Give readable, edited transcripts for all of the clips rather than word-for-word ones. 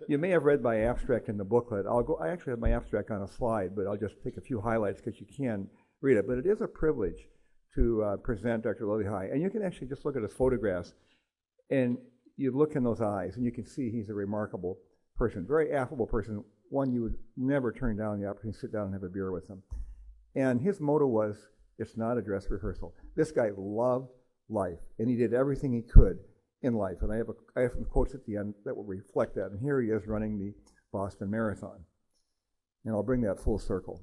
You may have read my abstract in the booklet. I actually have my abstract on a slide, but I'll just take a few highlights because you can read it. But it is a privilege to present Dr. Lillehei. And you can actually just look at his photographs, and you look in those eyes, and you can see he's a remarkable person, very affable person, one you would never turn down the opportunity to sit down and have a beer with him. And his motto was, it's not a dress rehearsal. This guy loved life, and he did everything he could in life. And I have some quotes at the end that will reflect that. And here he is running the Boston Marathon. And I'll bring that full circle.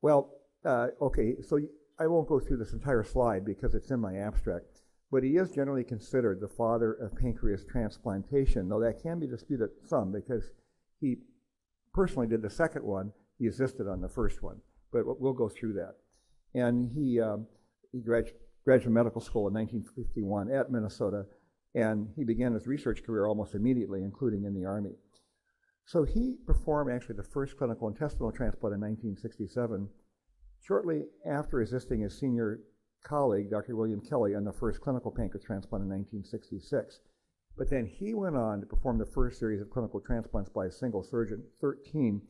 Well, okay, so I won't go through this entire slide because it's in my abstract, but he is generally considered the father of pancreas transplantation, though that can be disputed some because he personally did the second one. He assisted on the first one, but we'll go through that. And he graduated medical school in 1951 at Minnesota, and he began his research career almost immediately, including in the Army. So he performed actually the first clinical intestinal transplant in 1967, shortly after assisting his senior colleague, Dr. William Kelly, on the first clinical pancreas transplant in 1966. But then he went on to perform the first series of clinical transplants by a single surgeon, 13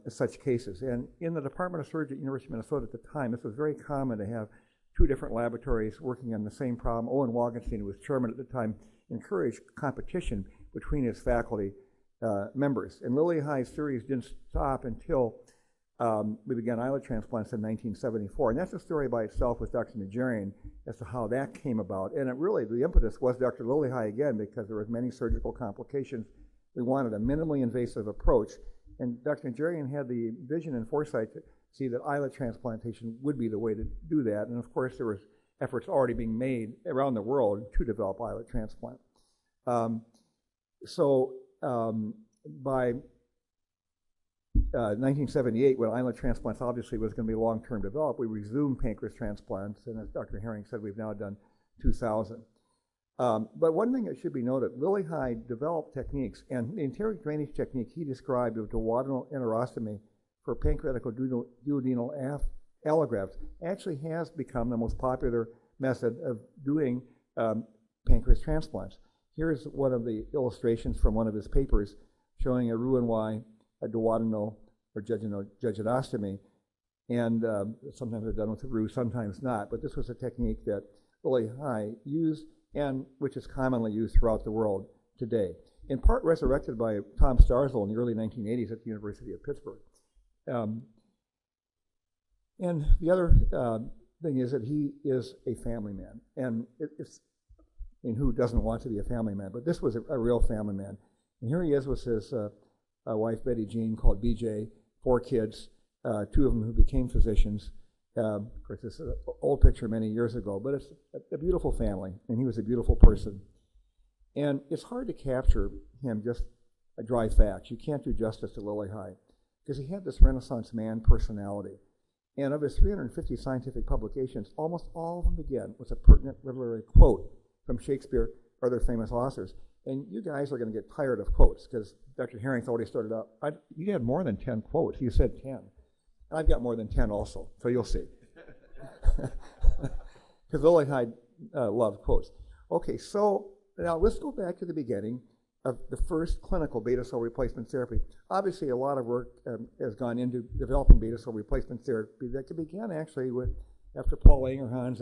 such cases. And in the Department of Surgery at University of Minnesota at the time, this was very common to have two different laboratories working on the same problem. Owen Wagenstein, who was chairman at the time, encouraged competition between his faculty members. And Lillehei's series didn't stop until we began islet transplants in 1974. And that's a story by itself with Dr. Najarian as to how that came about. And it really, the impetus was Dr. Lillehei again, because there was many surgical complications. We wanted a minimally invasive approach. And Dr. Najarian had the vision and foresight to see that islet transplantation would be the way to do that. And of course, there was efforts already being made around the world to develop islet transplant. By 1978, when islet transplants obviously was going to be long-term developed, we resumed pancreas transplants, and as Dr. Herring said, we've now done 2,000. But one thing that should be noted, Lillehei developed techniques, and the enteric drainage technique he described of duodenal enterostomy for pancreatic duodenal allografts actually has become the most popular method of doing pancreas transplants. Here's one of the illustrations from one of his papers showing a Roux-en-Y, a duodenal or jejunostomy, and sometimes they're done with a roux, sometimes not. But this was a technique that Lillehei used, and which is commonly used throughout the world today. In part resurrected by Tom Starzl in the early 1980s at the University of Pittsburgh. And the other thing is that he is a family man, and who doesn't want to be a family man? But this was a real family man. And here he is with his wife, Betty Jean, called BJ, 4 kids, 2 of them who became physicians. Of course, this is an old picture many years ago, but it's a beautiful family, and he was a beautiful person. And it's hard to capture him just a dry fact. You can't do justice to Lillehei, because he had this Renaissance man personality. And of his 350 scientific publications, almost all of them begin with a pertinent literary quote from Shakespeare or other famous authors. And you guys are going to get tired of quotes, because Dr. Herring's already started out. You had more than 10 quotes. You said 10. I've got more than 10 also, so you'll see. Because Lillehei loved quotes. Okay, so now let's go back to the beginning of the first clinical beta cell replacement therapy. Obviously, a lot of work has gone into developing beta cell replacement therapy that began actually after Paul Langerhans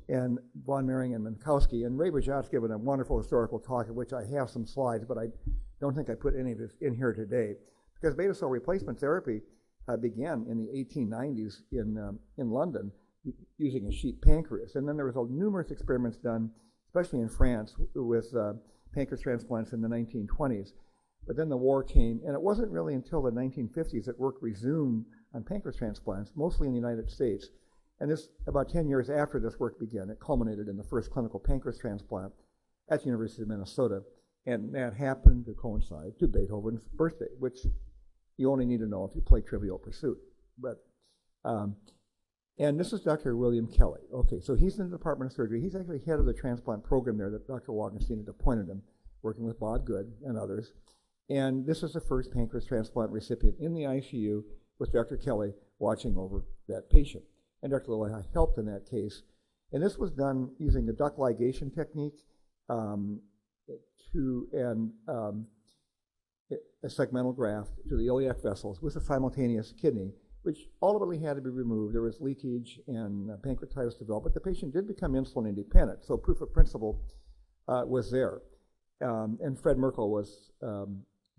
and von Mering and Minkowski. And Ray Bajat's given a wonderful historical talk, of which I have some slides, but I don't think I put any of this in here today. Because beta cell replacement therapy began in the 1890s in London using a sheep pancreas. And then there was numerous experiments done, especially in France, with pancreas transplants in the 1920s. But then the war came, and it wasn't really until the 1950s that work resumed on pancreas transplants, mostly in the United States. And this, about 10 years after this work began, it culminated in the first clinical pancreas transplant at the University of Minnesota. And that happened to coincide to Beethoven's birthday, which you only need to know if you play Trivial Pursuit. But, and this is Dr. William Kelly. Okay, so he's in the Department of Surgery. He's actually head of the transplant program there that Dr. Wagenstein had appointed him, working with Bob Good and others. And this is the first pancreas transplant recipient in the ICU with Dr. Kelly watching over that patient. And Dr. Lillehei helped in that case. And this was done using the duct ligation technique a segmental graft to the iliac vessels with a simultaneous kidney, which ultimately had to be removed. There was leakage and pancreatitis developed, but the patient did become insulin independent, so proof of principle was there. And Fred Merkel was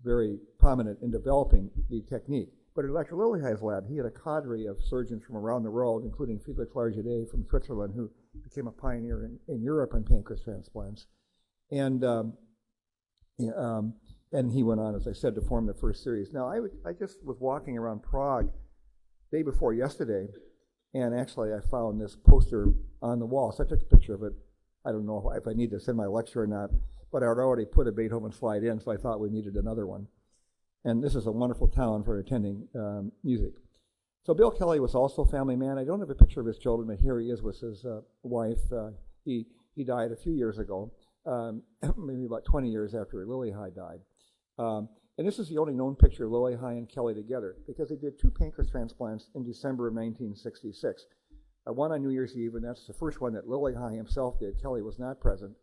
very prominent in developing the technique. But at Dr. Lillehei's lab, he had a cadre of surgeons from around the world, including Felix Largedet from Switzerland, who became a pioneer in Europe in pancreas transplants. And he went on, as I said, to form the first series. Now, I just was walking around Prague day before yesterday, and actually I found this poster on the wall. So I took a picture of it. I don't know if I need to send my lecture or not, but I had already put a Beethoven slide in, so I thought we needed another one. And this is a wonderful town for attending music. So Bill Kelly was also a family man. I don't have a picture of his children, but here he is with his wife. He died a few years ago, maybe about 20 years after Lillehei died. And this is the only known picture of Lillehei and Kelly together, because they did 2 pancreas transplants in December of 1966. One on New Year's Eve, and that's the first one that Lillehei himself did. Kelly was not present.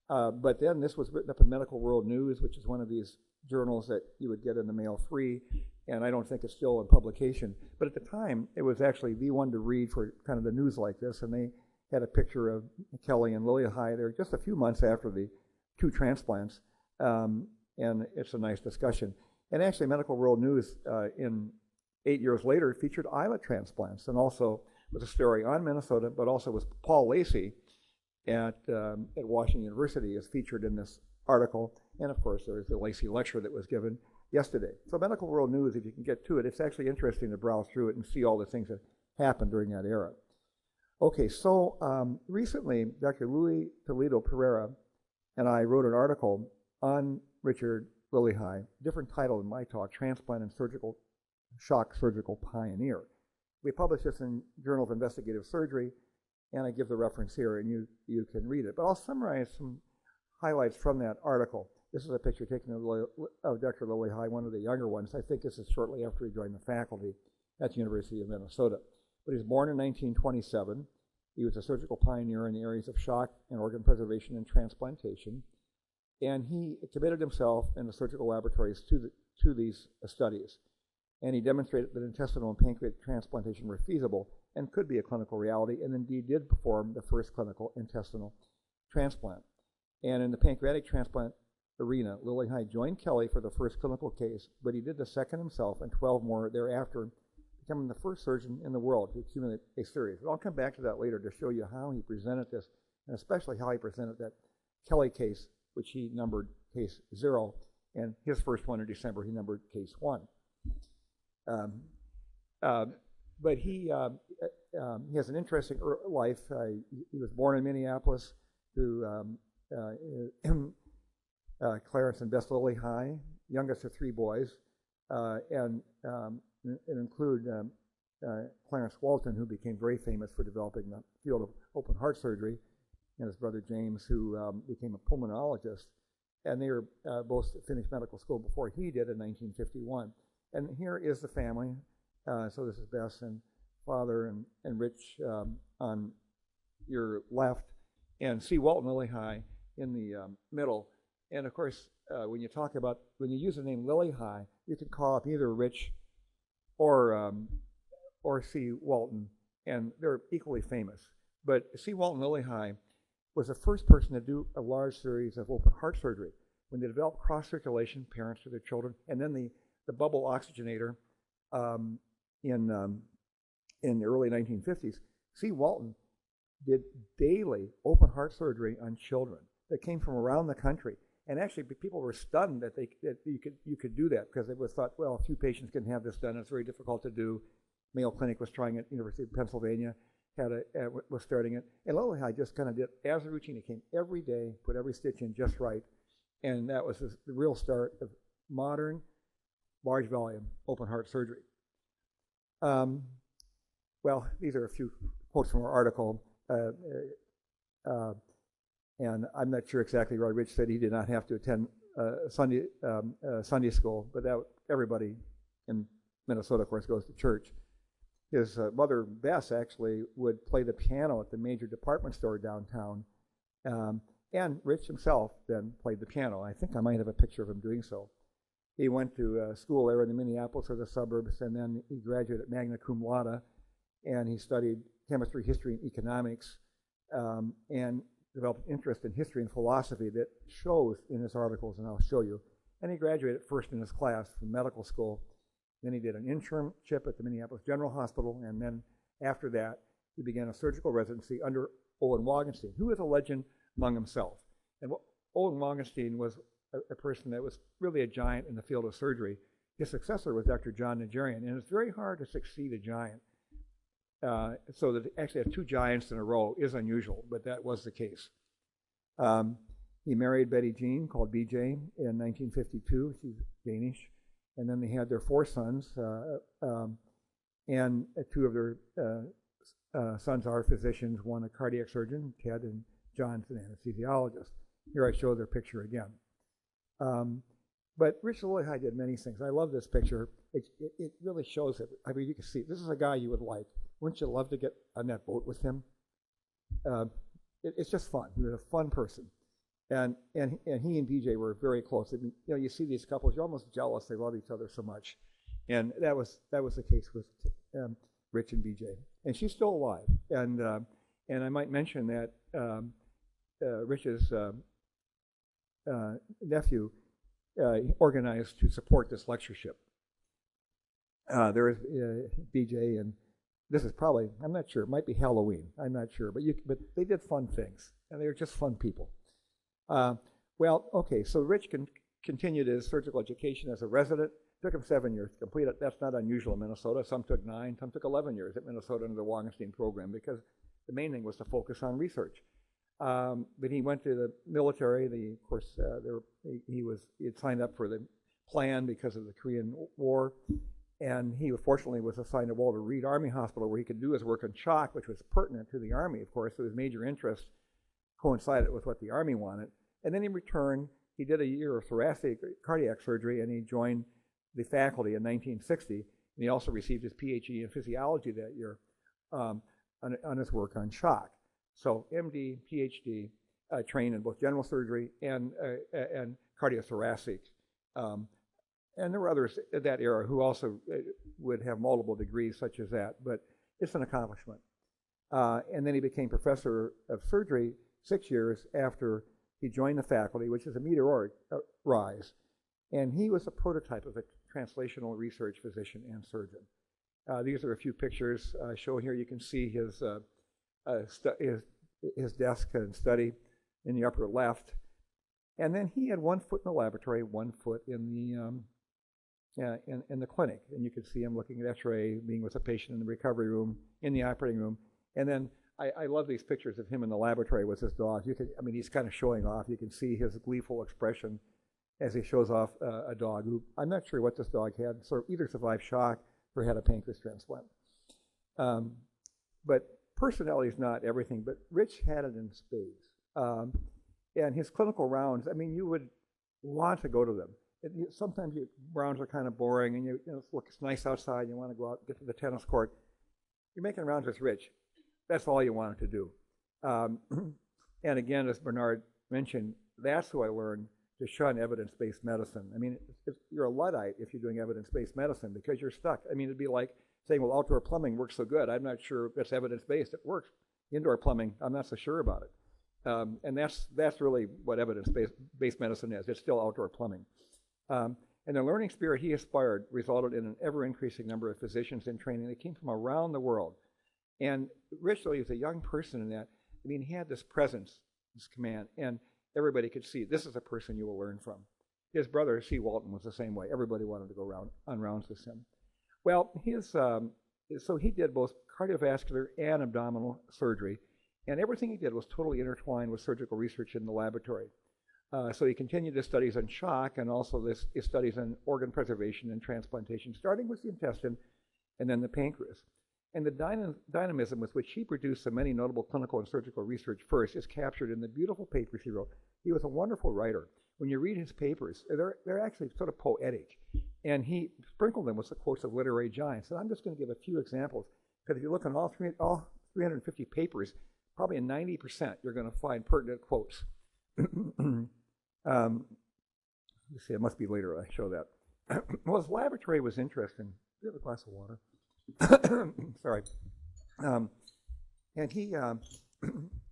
But then this was written up in Medical World News, which is one of these journals that you would get in the mail free, and I don't think it's still in publication. But at the time, it was actually the one to read for kind of the news like this, and they had a picture of Kelly and Lillehei there just a few months after the 2 transplants, and it's a nice discussion. And actually, Medical World News, in 8 years later, featured islet transplants, and also was a story on Minnesota, but also was Paul Lacey at Washington University is featured in this article. And of course, there's the Lacey lecture that was given yesterday. So Medical World News, if you can get to it, it's actually interesting to browse through it and see all the things that happened during that era. Okay, so recently, Dr. Louis Toledo Pereira and I wrote an article on Richard Lillehei, different title in my talk, Transplant and Shock Surgical Pioneer. We published this in Journal of Investigative Surgery, and I give the reference here, and you can read it. But I'll summarize some highlights from that article. This is a picture taken of Dr. Lillehei, one of the younger ones. I think this is shortly after he joined the faculty at the University of Minnesota. But he was born in 1927. He was a surgical pioneer in the areas of shock and organ preservation and transplantation. And he committed himself in the surgical laboratories to these studies. And he demonstrated that intestinal and pancreatic transplantation were feasible and could be a clinical reality, and indeed did perform the first clinical intestinal transplant. And in the pancreatic transplant arena, Lillehei joined Kelly for the first clinical case, but he did the second himself and 12 more thereafter, becoming the first surgeon in the world to accumulate a series. But I'll come back to that later to show you how he presented this, and especially how he presented that Kelly case, which he numbered case 0, and his first one in December, he numbered case 1. But he has an interesting life. He was born in Minneapolis to Clarence and Bess Lillehei, youngest of 3 boys, and include Clarence Walton, who became very famous for developing the field of open heart surgery, and his brother James, who became a pulmonologist. And they were both finished medical school before he did in 1951. And here is the family. So this is Bess and father and Rich on your left, and C. Walton Lillehei in the middle. And of course, when you use the name Lillehei, you can call up either Rich or C. Walton, and they're equally famous. But C. Walton Lillehei was the first person to do a large series of open heart surgery. When they developed cross circulation, parents to their children, and then the bubble oxygenator in the early 1950s, C. Walton did daily open heart surgery on children that came from around the country. And actually, people were stunned that you could do that, because they was thought, well, a few patients can have this done. It's very difficult to do. Mayo Clinic was trying it. University of Pennsylvania was starting it. And Lillehei just kind of did as a routine. He came every day, put every stitch in just right, and that was the real start of modern, large volume open heart surgery. Well, these are a few quotes from our article. And I'm not sure exactly why Rich said he did not have to attend Sunday school, but everybody in Minnesota, of course, goes to church. His mother, Bess, actually would play the piano at the major department store downtown. And Rich himself then played the piano. I think I might have a picture of him doing so. He went to school there in the Minneapolis or the suburbs, and then he graduated magna cum laude, and he studied chemistry, history, and economics, and developed an interest in history and philosophy that shows in his articles, and I'll show you. And he graduated first in his class from medical school. Then he did an internship at the Minneapolis General Hospital, and then after that, he began a surgical residency under Owen Wagenstein, who is a legend among himself. And Owen Wagenstein was a person that was really a giant in the field of surgery. His successor was Dr. John Najarian, and it's very hard to succeed a giant. So that actually have two giants in a row is unusual, but that was the case. He married Betty Jean, called BJ, in 1952. She's Danish. And then they had their 4 sons, and 2 of their sons are physicians, one a cardiac surgeon, Ted, and John's an anesthesiologist. Here I show their picture again. But Rich Lillehei did many things. I love this picture. It really shows it. I mean, you can see, this is a guy you would like. Wouldn't you love to get on that boat with him? It's just fun. He was a fun person. And he and BJ were very close. I mean, you see these couples, you're almost jealous. They love each other so much. And that was the case with Rich and BJ. And she's still alive. And I might mention that Rich's nephew organized to support this lectureship. There is BJ, and this is probably, I'm not sure, it might be Halloween. I'm not sure. But they did fun things, and they were just fun people. Well, okay, so Rich continued his surgical education as a resident. It took him 7 years to complete it. That's not unusual in Minnesota. Some took 9, some took 11 years at Minnesota under the Wagenstein program because the main thing was to focus on research. But he went to the military. Of course, he had signed up for the plan because of the Korean War, and he fortunately was assigned to Walter Reed Army Hospital where he could do his work on shock, which was pertinent to the Army, of course. So his major interest coincided with what the Army wanted. And then he returned. He did a year of thoracic cardiac surgery, and he joined the faculty in 1960. And he also received his PhD in physiology that year on his work on shock. So MD, PhD, trained in both general surgery and cardiothoracic. And there were others at that era who also would have multiple degrees such as that, but it's an accomplishment. And then he became professor of surgery 6 years after he joined the faculty, which is a meteoric rise. And he was a prototype of a translational research physician and surgeon. These are a few pictures shown here. You can see his desk and study in the upper left. And then he had 1 foot in the laboratory, 1 foot in the clinic. And you can see him looking at X-ray, being with a patient in the recovery room, in the operating room. And then I love these pictures of him in the laboratory with his dog. He's kind of showing off. You can see his gleeful expression as he shows off a dog who, I'm not sure what this dog had, either survived shock or had a pancreas transplant. But personality is not everything, but Rich had it in spades. And his clinical rounds, you would want to go to them. Sometimes rounds are kind of boring, and it's nice outside, you want to go out and get to the tennis court. You're making rounds with Rich. That's all you wanted to do. And again, as Bernard mentioned, that's who I learned to shun evidence-based medicine. You're a Luddite if you're doing evidence-based medicine because you're stuck. It'd be like saying, well, outdoor plumbing works so good. I'm not sure if it's evidence-based. It works. Indoor plumbing, I'm not so sure about it. And that's really what evidence-based medicine is. It's still outdoor plumbing. And the learning spirit he inspired resulted in an ever-increasing number of physicians in training. They came from around the world. And Rich, though he was a young person in that, he had this presence, this command, and everybody could see this is a person you will learn from. His brother, C. Walton, was the same way. Everybody wanted to go on rounds with him. Well, so he did both cardiovascular and abdominal surgery, and everything he did was totally intertwined with surgical research in the laboratory. So he continued his studies on shock and also his studies on organ preservation and transplantation, starting with the intestine and then the pancreas. And the dynamism with which he produced so many notable clinical and surgical research first is captured in the beautiful papers he wrote. He was a wonderful writer. When you read his papers, they're actually sort of poetic. And he sprinkled them with the quotes of literary giants. And I'm just going to give a few examples, because if you look on all 350 papers, probably in 90% you're going to find pertinent quotes. Let's see, it must be later I show that. well, his laboratory was interesting. Do you have a glass of water? Sorry. And he, the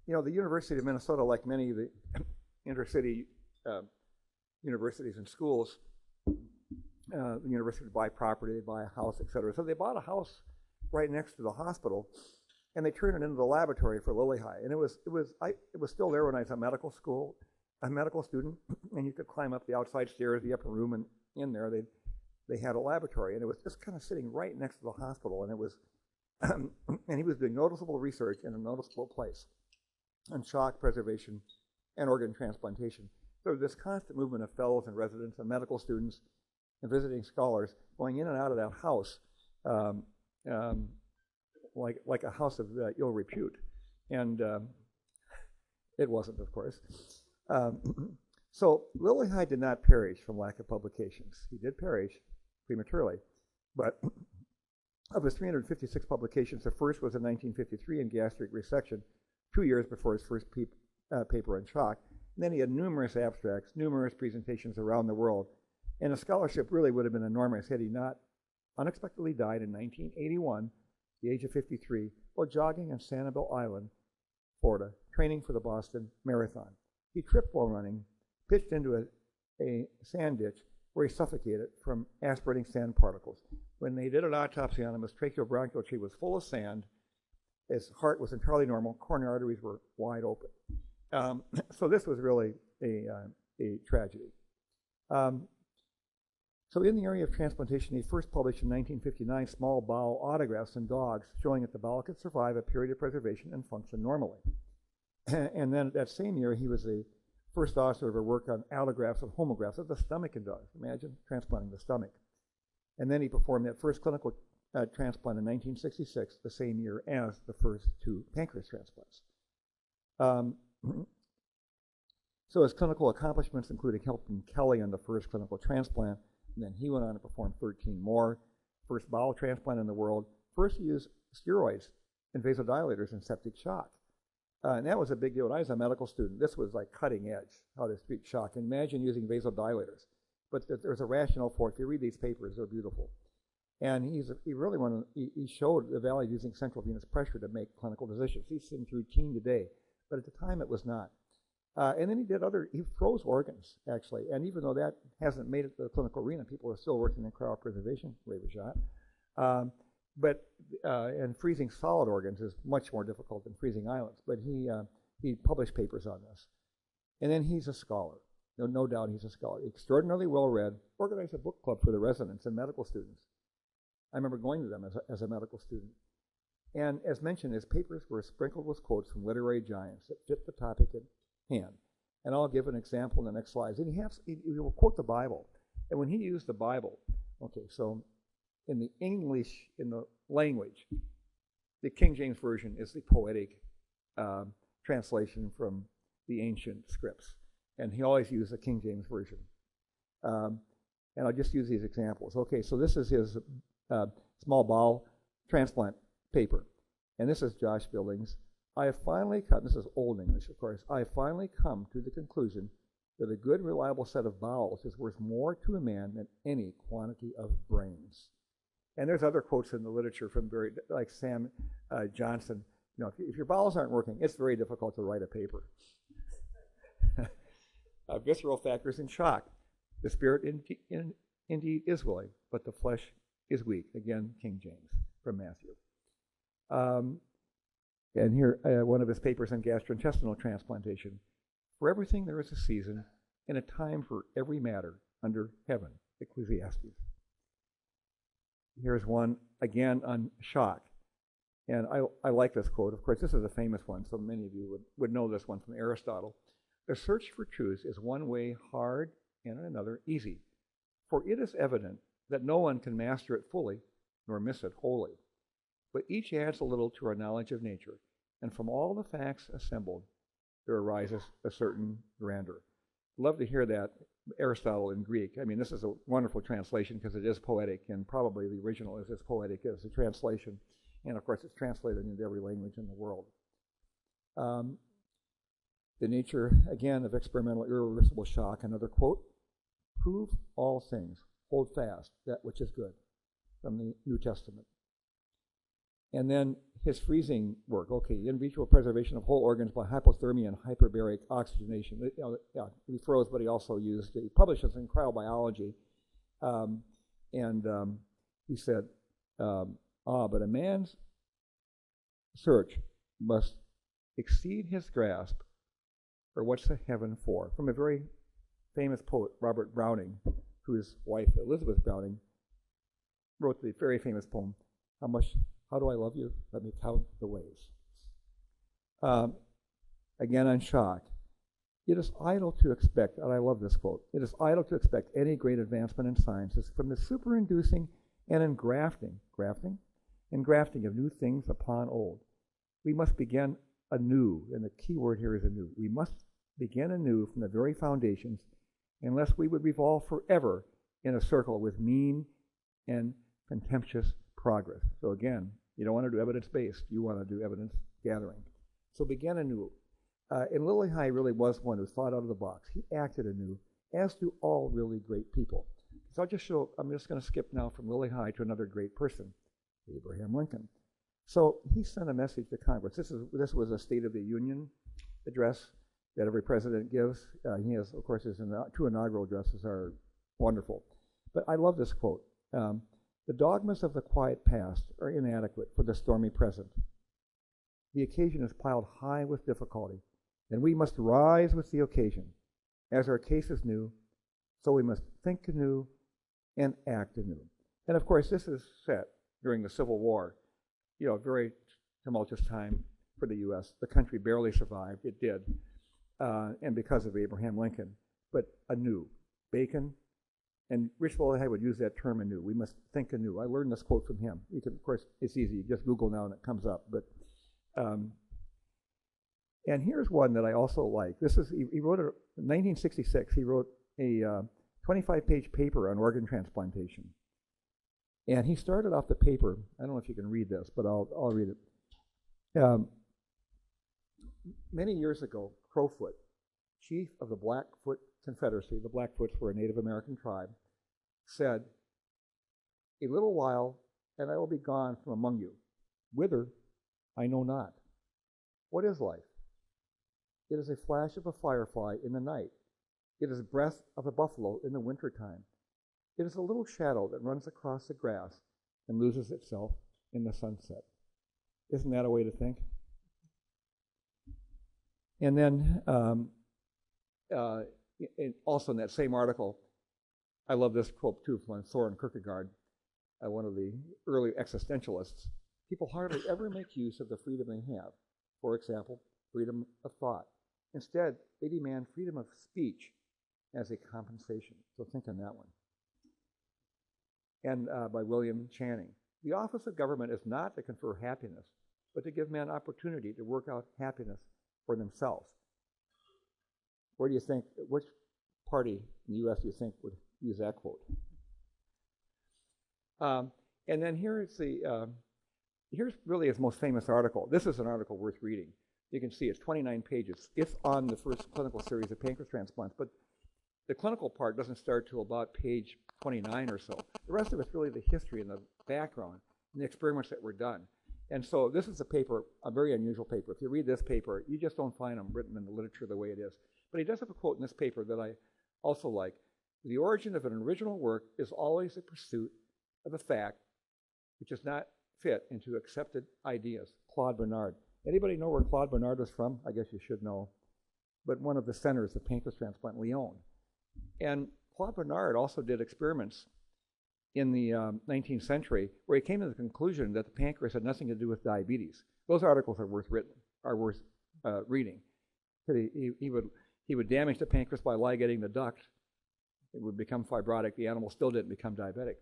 University of Minnesota, like many of the intercity universities and schools, the university would buy property, they'd buy a house, et cetera. So they bought a house right next to the hospital, and they turned it into the laboratory for Lillehei. And it was still there when I was at medical school, a medical student, and you could climb up the outside stairs, the upper room, and in there they had a laboratory, and it was just kind of sitting right next to the hospital, and it was, and he was doing noticeable research in a noticeable place on shock preservation and organ transplantation. So this constant movement of fellows and residents and medical students and visiting scholars going in and out of that house, like a house of ill repute, and it wasn't, of course. So Lillehei did not perish from lack of publications. He did perish prematurely, but of his 356 publications, the first was in 1953 in gastric resection, 2 years before his first paper on shock. And then he had numerous abstracts, numerous presentations around the world, and his scholarship really would have been enormous had he not unexpectedly died in 1981, at the age of 53, while jogging on Sanibel Island, Florida, training for the Boston Marathon. He tripped while running, pitched into a sand ditch where he suffocated from aspirating sand particles. When they did an autopsy on him, his tracheobronchial tree was full of sand. His heart was entirely normal. Coronary arteries were wide open. So this was really a tragedy. So in the area of transplantation, he first published in 1959 small bowel autographs in dogs showing that the bowel could survive a period of preservation and function normally. And then that same year, he was the first author of a work on allografts and homografts of the stomach in dogs. Imagine transplanting the stomach. And then he performed that first clinical transplant in 1966, the same year as the first 2 pancreas transplants. So his clinical accomplishments included helping Kelly on the first clinical transplant, and then he went on to perform 13 more. First bowel transplant in the world, first to use steroids and vasodilators in septic shock. And that was a big deal. When I was a medical student, this was like cutting edge, how to treat shock. And imagine using vasodilators. But there's a rationale for it. If you read these papers, they're beautiful. And he showed the value of using central venous pressure to make clinical decisions. These things routine today, but at the time it was not. And then he froze organs, actually. And even though that hasn't made it to the clinical arena, people are still working in cryopreservation, believe it or not. And freezing solid organs is much more difficult than freezing islets. But he published papers on this. And then he's a scholar. No doubt he's a scholar. Extraordinarily well-read, organized a book club for the residents and medical students. I remember going to them as a medical student. And as mentioned, his papers were sprinkled with quotes from literary giants that fit the topic at hand. And I'll give an example in the next slides. And he will quote the Bible. And when he used the Bible, okay, so in the English, in the language, the King James Version is the poetic translation from the ancient scripts. And he always used the King James Version. And I'll just use these examples. Okay, so this is his small bowel transplant paper. And this is Josh Billings. I have finally come, this is Old English, of course, I have finally come to the conclusion that a good, reliable set of bowels is worth more to a man than any quantity of brains. And there's other quotes in the literature from like Sam Johnson. If your bowels aren't working, it's very difficult to write a paper. Visceral factors in shock. The spirit indeed is willing, but the flesh is weak. Again, King James from Matthew. And here, one of his papers on gastrointestinal transplantation. For everything there is a season and a time for every matter under heaven. Ecclesiastes. Here's one, again, on shock. And I like this quote. Of course, this is a famous one, so many of you would know this one from Aristotle. The search for truth is one way hard and another easy. For it is evident that no one can master it fully, nor miss it wholly. But each adds a little to our knowledge of nature, and from all the facts assembled, there arises a certain grandeur. Love to hear that, Aristotle in Greek. I mean, this is a wonderful translation because it is poetic, and probably the original is as poetic as the translation. And of course, it's translated into every language in the world. The nature, again, of experimental irreversible shock, another quote, prove all things, hold fast that which is good, from the New Testament. And then his freezing work, okay, in vitro preservation of whole organs by hypothermia and hyperbaric oxygenation. He froze, but he also he published this in cryobiology. He said, but a man's search must exceed his grasp for what's the heaven for. From a very famous poet, Robert Browning, whose wife, Elizabeth Browning, wrote the very famous poem, How do I love you? Let me count the ways. Again, on shock. It is idle to expect, and I love this quote, it is idle to expect any great advancement in sciences from the superinducing and engrafting of new things upon old. We must begin anew, and the key word here is anew. We must begin anew from the very foundations, unless we would revolve forever in a circle with mean and contemptuous progress. So again, you don't want to do evidence-based, you want to do evidence gathering. So begin anew. And Lillehei really was one who thought out of the box. He acted anew, as do all really great people. So I'm just going to skip now from Lillehei to another great person, Abraham Lincoln. So he sent a message to Congress. This was a State of the Union address that every president gives. He has, of course, his two inaugural addresses are wonderful. But I love this quote. The dogmas of the quiet past are inadequate for the stormy present. The occasion is piled high with difficulty, and we must rise with the occasion. As our case is new, so we must think anew and act anew. And of course, this is set during the Civil War, a very tumultuous time for the U.S. The country barely survived. It did, and because of Abraham Lincoln, but anew. Bacon and Rich Lillehei would use that term anew. We must think anew. I learned this quote from him. You can, of course, it's easy. You just Google now and it comes up. But and here's one that I also like. He wrote it in 1966. He wrote a 25-page paper on organ transplantation. And he started off the paper. I don't know if you can read this, but I'll read it. Many years ago, Crowfoot, chief of the Blackfoot Confederacy, the Blackfoots were a Native American tribe, said, "A little while, and I will be gone from among you. Whither, I know not. What is life? It is a flash of a firefly in the night. It is the breath of a buffalo in the wintertime. It is a little shadow that runs across the grass and loses itself in the sunset." Isn't that a way to think? And then also in that same article, I love this quote too from Soren Kierkegaard, one of the early existentialists. People hardly ever make use of the freedom they have. For example, freedom of thought. Instead, they demand freedom of speech as a compensation. So think on that one. And by William Channing. The office of government is not to confer happiness, but to give men opportunity to work out happiness for themselves. Where do you think, which party in the U.S. do you think would use that quote? And then here's really his most famous article. This is an article worth reading. You can see it's 29 pages. It's on the first clinical series of pancreas transplants, but the clinical part doesn't start till about page 29 or so. The rest of it's really the history and the background and the experiments that were done. And so this is a paper, a very unusual paper. If you read this paper, you just don't find them written in the literature the way it is. But he does have a quote in this paper that I also like. "The origin of an original work is always the pursuit of a fact which does not fit into accepted ideas." Claude Bernard. Anybody know where Claude Bernard was from? I guess you should know. But one of the centers of pancreas transplant, Lyon. And Claude Bernard also did experiments in the 19th century where he came to the conclusion that the pancreas had nothing to do with diabetes. Those articles are worth reading. He would damage the pancreas by ligating the duct. It would become fibrotic. The animal still didn't become diabetic.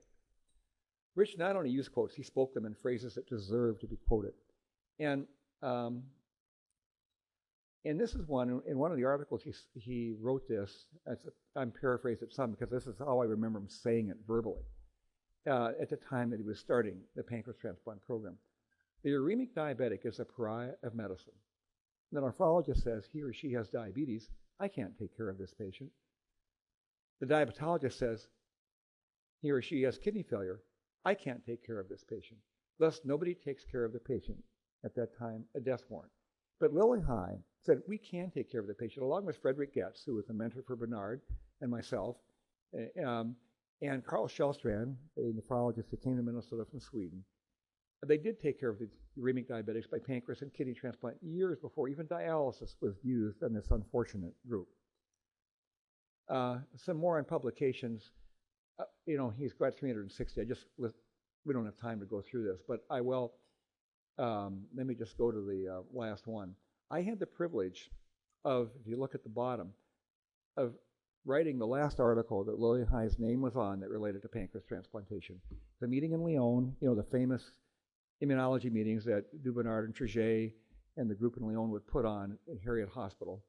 Rich not only used quotes, he spoke them in phrases that deserve to be quoted. And this is one, in one of the articles he wrote this, I'm paraphrasing it some because this is how I remember him saying it verbally, at the time that he was starting the pancreas transplant program. "The uremic diabetic is a pariah of medicine. The nephrologist says he or she has diabetes. I can't take care of this patient. The diabetologist says he or she has kidney failure. I can't take care of this patient. Thus, nobody takes care of the patient at that time, a death warrant. But Lillehei said, we can take care of the patient, along with Frederick Getz, who was a mentor for Bernard and myself, and Carl Shellstrand, a nephrologist who came to Minnesota from Sweden. They did take care of the uremic diabetics by pancreas and kidney transplant years before even dialysis was used in this unfortunate group. Some more on publications. He's got 360. We don't have time to go through this, but I will. Let me just go to the last one. I had the privilege of, if you look at the bottom, of writing the last article that Lillehei's name was on that related to pancreas transplantation. The meeting in Lyon, the famous immunology meetings that Dubernard and Treget and the group in Lyon would put on at Harriet Hospital.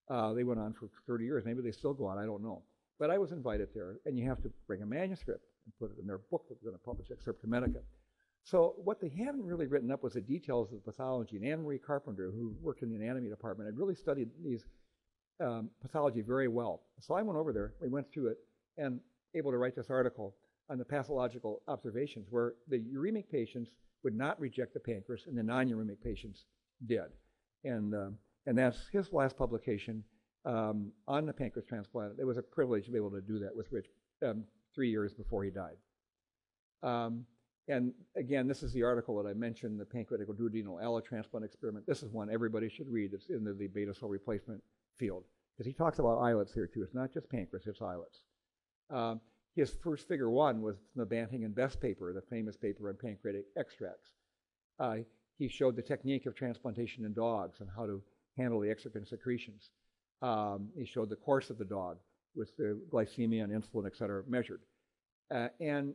They went on for 30 years. Maybe they still go on, I don't know. But I was invited there, and you have to bring a manuscript and put it in their book that they're going to publish, Excerpta Medica. So what they hadn't really written up was the details of the pathology. And Anne Marie Carpenter, who worked in the anatomy department, had really studied these pathology very well. So I went over there, we went through it, and able to write this article on the pathological observations where the uremic patients would not reject the pancreas and the non-uremic patients did. And that's his last publication on the pancreas transplant. It was a privilege to be able to do that with Rich 3 years before he died. And again, this is the article that I mentioned, the pancreatic duodenal allotransplant experiment. This is one everybody should read. It's in the beta cell replacement field. Because he talks about islets here too. It's not just pancreas, it's islets. His first figure one was the Banting and Best paper, the famous paper on pancreatic extracts. He showed the technique of transplantation in dogs and how to handle the exocrine secretions. He showed the course of the dog with the glycemia and insulin, et cetera, measured. And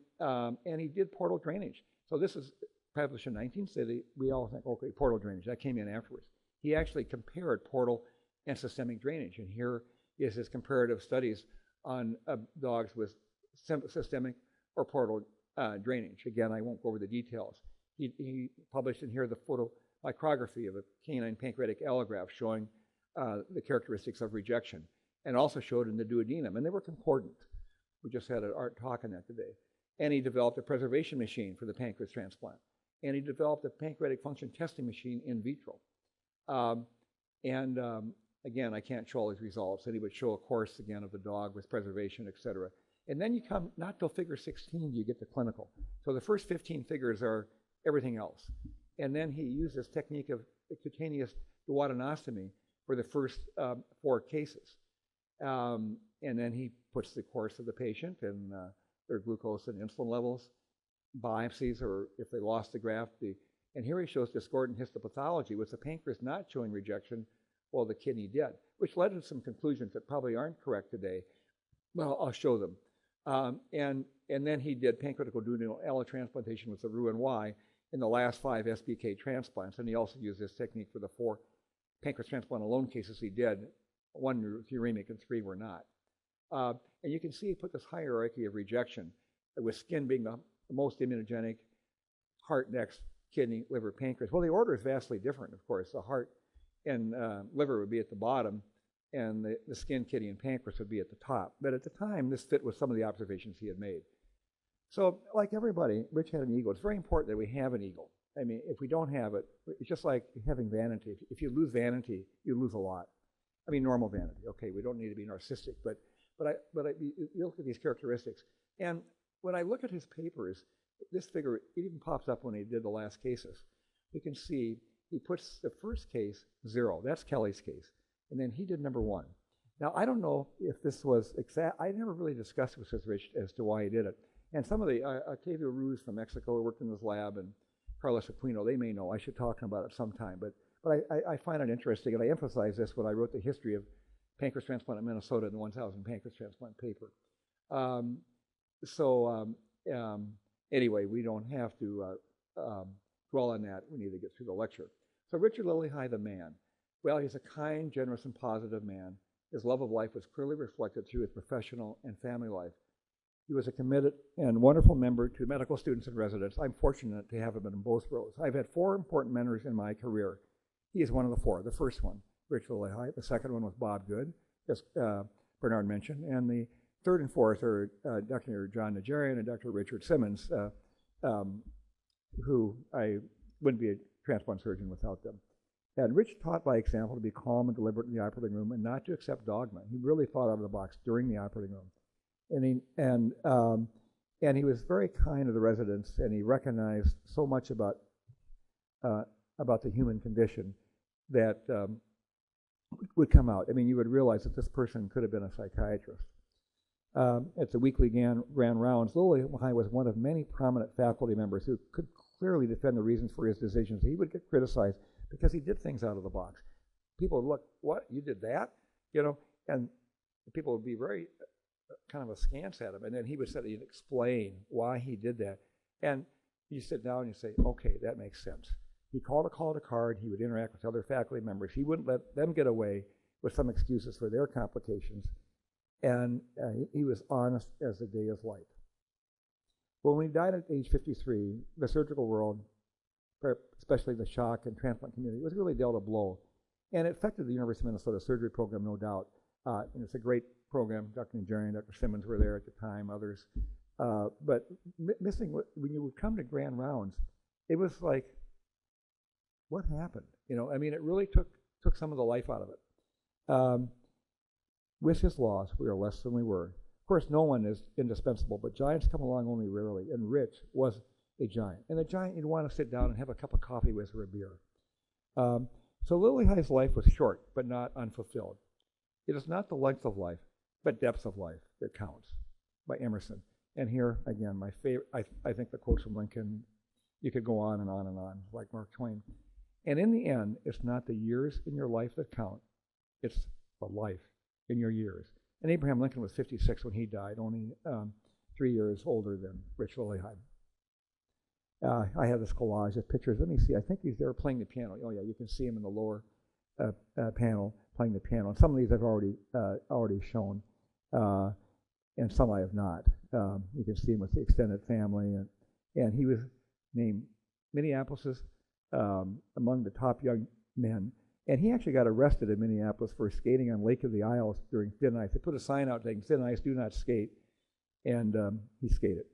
he did portal drainage. So this is published in 1960. We all think, okay, portal drainage. That came in afterwards. He actually compared portal and systemic drainage. And here is his comparative studies on dogs with systemic or portal drainage. Again, I won't go over the details. He published in here the photomicrography of a canine pancreatic allograft showing the characteristics of rejection, and also showed in the duodenum, and they were concordant. We just had an art talk on that today. And he developed a preservation machine for the pancreas transplant. And he developed a pancreatic function testing machine in vitro. Again, I can't show all his results. And he would show a course again of the dog with preservation, et cetera. And then you come, not till figure 16, you get to clinical. So the first 15 figures are everything else. And then he used this technique of cutaneous duodenostomy for the first 4 cases. And then he puts the course of the patient and their glucose and insulin levels, biopsies, or if they lost the graft. And here he shows discordant histopathology with the pancreas not showing rejection while the kidney did, which led to some conclusions that probably aren't correct today. Well, I'll show them. And then he did pancreatic duodenal allotransplantation with the Roux-en-Y in the last 5 SBK transplants. And he also used this technique for the 4 pancreas transplant alone cases he did. 1 were uremic and 3 were not. And you can see he put this hierarchy of rejection, with skin being the most immunogenic, heart next, kidney, liver, pancreas. Well, the order is vastly different, of course. The heart and liver would be at the bottom, and the skin, kidney, and pancreas would be at the top. But at the time, this fit with some of the observations he had made. So, like everybody, Rich had an ego. It's very important that we have an ego. I mean, if we don't have it, it's just like having vanity. If you lose vanity, you lose a lot. I mean, normal vanity. Okay, we don't need to be narcissistic, but you look at these characteristics. And when I look at his papers, this figure, it even pops up when he did the last cases. You can see he puts the first case 0. That's Kelly's case. And then he did number 1. Now, I don't know if this was exact. I never really discussed with Rich as to why he did it. And some of the, Octavio Ruiz from Mexico who worked in his lab, and Carlos Aquino, they may know. I should talk about it sometime. But I find it interesting, and I emphasize this when I wrote the history of pancreas transplant in Minnesota in the 1000 pancreas transplant paper. Anyway, we don't have to dwell on that. We need to get through the lecture. So Richard Lillehei, the man. Well, he's a kind, generous, and positive man. His love of life was clearly reflected through his professional and family life. He was a committed and wonderful member to medical students and residents. I'm fortunate to have him in both rows. I've had 4 important mentors in my career. He is one of the 4. The first one, Rich Lillehei. The second one was Bob Good, as Bernard mentioned. And the third and fourth are Dr. John Najarian and Dr. Richard Simmons, who I wouldn't be a transplant surgeon without them. And Rich taught by example to be calm and deliberate in the operating room and not to accept dogma. He really thought out of the box during the operating room. And he was very kind to the residents, and he recognized so much about the human condition that would come out. I mean, you would realize that this person could have been a psychiatrist. At the weekly grand rounds, Lillehei was one of many prominent faculty members who could clearly defend the reasons for his decisions. He would get criticized because he did things out of the box. People would look, what, you did that? You know, and people would be very kind of askance at him, and then he would sit and explain why he did that. And you sit down and you say, okay, that makes sense. He called a card. He would interact with other faculty members. He wouldn't let them get away with some excuses for their complications. And he was honest as the day is light. Well, when he died at age 53, the surgical world, especially the shock and transplant community, was really dealt a blow. And it affected the University of Minnesota surgery program, no doubt. And it's a great program. Dr. Najarian and Dr. Simmons were there at the time, others. But missing, when you would come to grand rounds, it was like, what happened? You know, I mean, it really took some of the life out of it. With his loss, we are less than we were. Of course, no one is indispensable, but giants come along only rarely, and Rich was a giant. And a giant you'd want to sit down and have a cup of coffee with or a beer. So Lillehei's life was short, but not unfulfilled. It is not the length of life, but depth of life that counts, by Emerson. And here, again, my favorite, I think the quotes from Lincoln, you could go on and on and on, like Mark Twain. And in the end, it's not the years in your life that count, it's the life in your years. And Abraham Lincoln was 56 when he died, only 3 years older than Rich Lillehei. I have this collage of pictures. Let me see. I think he's there playing the piano. Oh yeah, you can see him in the lower panel playing the piano. And some of these I've already shown, and some I have not. You can see him with the extended family, and he was named Minneapolis's among the top young men. And he actually got arrested in Minneapolis for skating on Lake of the Isles during thin ice. They put a sign out saying, thin ice, do not skate. And he skated.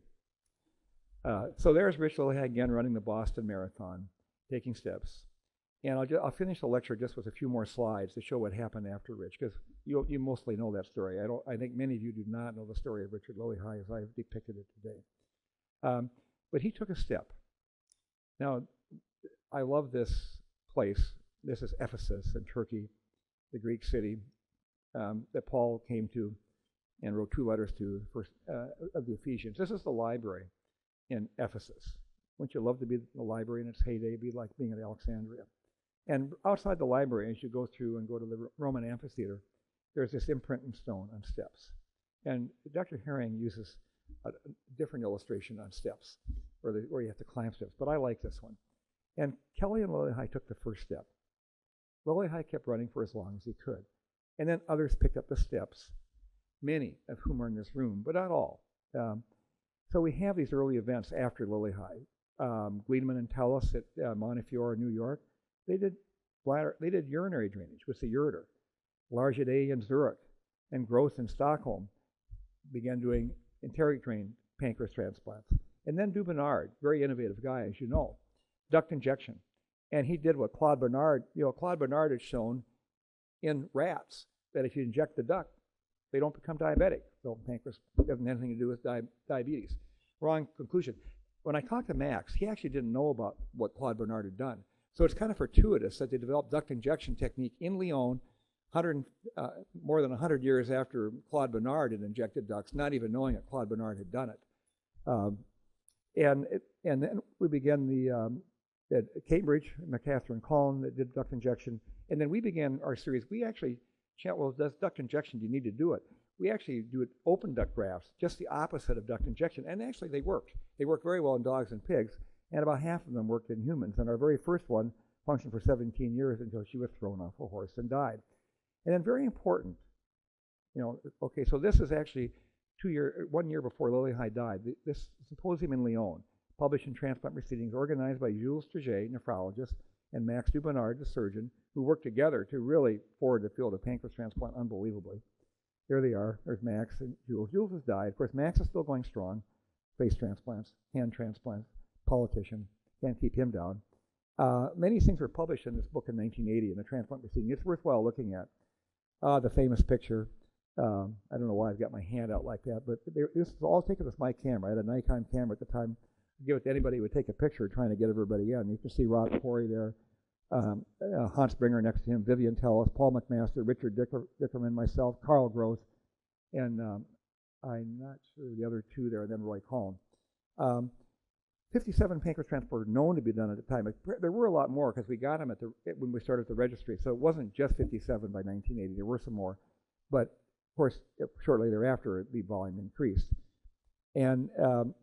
So there's Rich Lillehei again running the Boston Marathon, taking steps. And I'll finish the lecture just with a few more slides to show what happened after Rich, because you mostly know that story. I think many of you do not know the story of Richard Lillehei as I've depicted it today. But he took a step. Now, I love this place. This is Ephesus in Turkey, the Greek city that Paul came to and wrote 2 letters to first, of the Ephesians. This is the library in Ephesus. Wouldn't you love to be in the library in its heyday? It'd be like being at Alexandria. And outside the library, as you go through and go to the Roman amphitheater, there's this imprint in stone on steps. And Dr. Herring uses a different illustration on steps, where you have to climb steps. But I like this one. And Kelly and Lillehei took the first step. Lillehei kept running for as long as he could. And then others picked up the steps, many of whom are in this room, but not all. So we have these early events after Lillehei. Wiedemann and Tellis at Montefiore, New York, they did urinary drainage with the ureter. Largede in Zurich and Groth in Stockholm began doing enteric-drained pancreas transplants. And then Dubinard, very innovative guy, as you know, duct injection. And he did what Claude Bernard had shown in rats, that if you inject the duct, they don't become diabetic. So pancreas doesn't have anything to do with diabetes. Wrong conclusion. When I talked to Max, he actually didn't know about what Claude Bernard had done. So it's kind of fortuitous that they developed duct injection technique in Lyon more than 100 years after Claude Bernard had injected ducts, not even knowing that Claude Bernard had done it. And then we began at Cambridge, MacArthur and Collin that did duct injection. And then we began our series. We actually, well, does duct injection, do you need to do it? We actually do it open duct grafts, just the opposite of duct injection. And actually they worked. They worked very well in dogs and pigs, and about half of them worked in humans. And our very first one functioned for 17 years until she was thrown off a horse and died. And then very important, okay, so this is actually 1 year before Lillehei died. This symposium in Lyon, published in Transplant Proceedings, organized by Jules Treget, nephrologist, and Max Dubinard, the surgeon, who worked together to really forward the field of pancreas transplant unbelievably. There they are. There's Max and Jules. Jules has died. Of course, Max is still going strong. Face transplants, hand transplants, politician. Can't keep him down. Many things were published in this book in 1980 in the Transplant Proceeding. It's worthwhile looking at. The famous picture. I don't know why I've got my hand out like that, but this was all taken with my camera. I had a Nikon camera at the time. I'd give it to anybody who would take a picture trying to get everybody in. You can see Rob Corey there, Hans Bringer next to him, Vivian Tellis, Paul McMaster, Richard Dickerman, myself, Carl Groth, and I'm not sure the other two there, and then Roy Collin. 57 pancreas transplants were known to be done at the time. There were a lot more because we got them when we started the registry. So it wasn't just 57 by 1980. There were some more. But, of course, shortly thereafter, the volume increased. And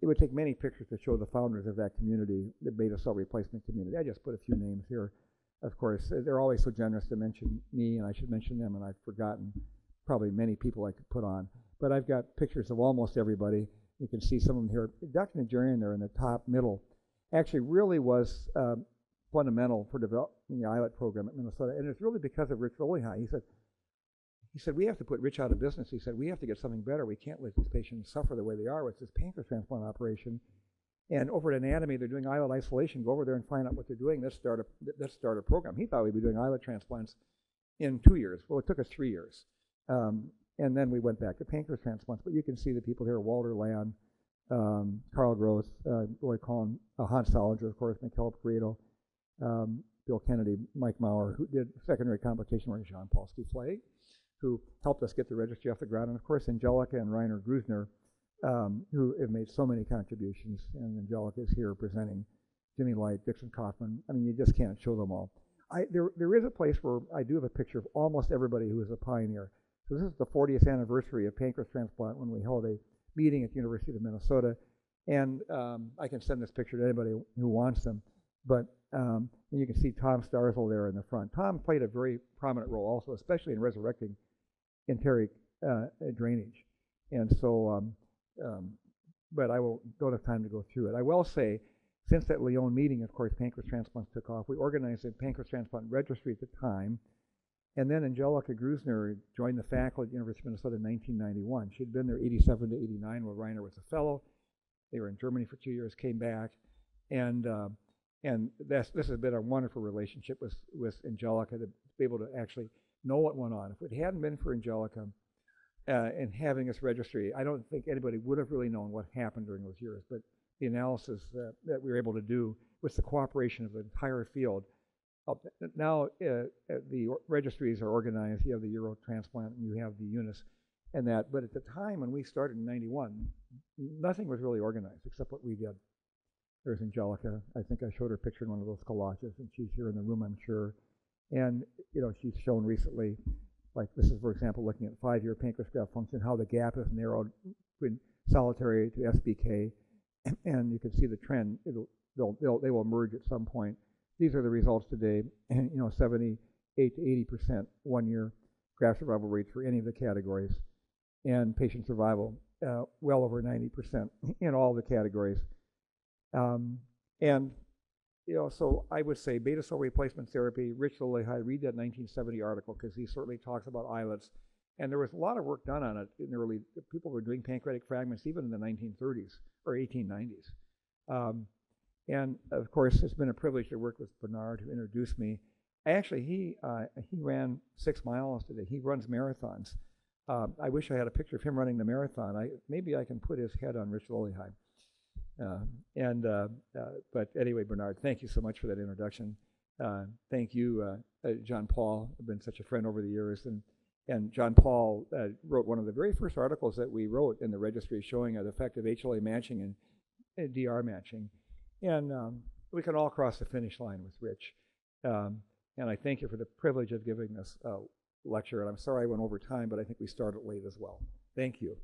it would take many pictures to show the founders of that community, the beta cell replacement community. I just put a few names here. Of course, they're always so generous to mention me, and I should mention them, and I've forgotten probably many people I could put on. But I've got pictures of almost everybody. You can see some of them here. Dr. Najarian there in the top middle actually really was fundamental for developing the Islet program at Minnesota, and it's really because of Rich Lillehei. He said, we have to put Rich out of business. He said, we have to get something better. We can't let these patients suffer the way they are with this pancreas transplant operation. And over at Anatomy, they're doing islet isolation. Go over there and find out what they're doing. Let's start a program. He thought we'd be doing islet transplants in 2 years. Well, it took us 3 years. And then we went back to pancreas transplants. But you can see the people here, Walter Land, Carl Groth, Roy Collin, Hans Salinger, of course, McKelp Prieto, Bill Kennedy, Mike Maurer, who did secondary complication work, Jean-Paul Stifley, who helped us get the registry off the ground, and of course Angelica and Rainer Grusner, who have made so many contributions, and Angelica is here presenting, Jimmy Light, Dixon Kaufman. I mean, you just can't show them all. There is a place where I do have a picture of almost everybody who is a pioneer. So this is the 40th anniversary of pancreas transplant when we held a meeting at the University of Minnesota, and I can send this picture to anybody who wants them. But and you can see Tom Starzl there in the front. Tom played a very prominent role also, especially in resurrecting enteric drainage. And so, but I don't have time to go through it. I will say, since that Lyon meeting, of course, pancreas transplants took off. We organized a pancreas transplant registry at the time. And then Angelica Grusner joined the faculty at the University of Minnesota in 1991. She'd been there 87 to 89 while Rainer was a fellow. They were in Germany for 2 years, came back. And this has been a wonderful relationship with Angelica to be able to actually know what went on. If it hadn't been for Angelica and having this registry, I don't think anybody would have really known what happened during those years. But the analysis that we were able to do with the cooperation of the entire field. Now the registries are organized. You have the Eurotransplant and you have the UNIS and that. But at the time when we started in 91, nothing was really organized except what we did. There's Angelica. I think I showed her picture in one of those collages, and she's here in the room, I'm sure. And she's shown recently, like this is, for example, looking at 5-year pancreas graft function, how the gap is narrowed between solitary to SBK, and you can see the trend. They will merge at some point. These are the results today, and 78 to 80% 1-year graft survival rates for any of the categories, and patient survival well over 90% in all the categories. So I would say beta cell replacement therapy, Rich Lillehei, read that 1970 article because he certainly talks about islets. And there was a lot of work done on it in the early, people were doing pancreatic fragments even in the 1930s or 1890s. And of course, it's been a privilege to work with Bernard, who introduced me. Actually, he ran 6 miles today. He runs marathons. I wish I had a picture of him running the marathon. Maybe I can put his head on Rich Lillehei. But anyway, Bernard, thank you so much for that introduction. Thank you, John Paul. I've been such a friend over the years. And John Paul wrote one of the very first articles that we wrote in the registry showing the effect of HLA matching and DR matching. And we can all cross the finish line with Rich. And I thank you for the privilege of giving this lecture. And I'm sorry I went over time, but I think we started late as well. Thank you.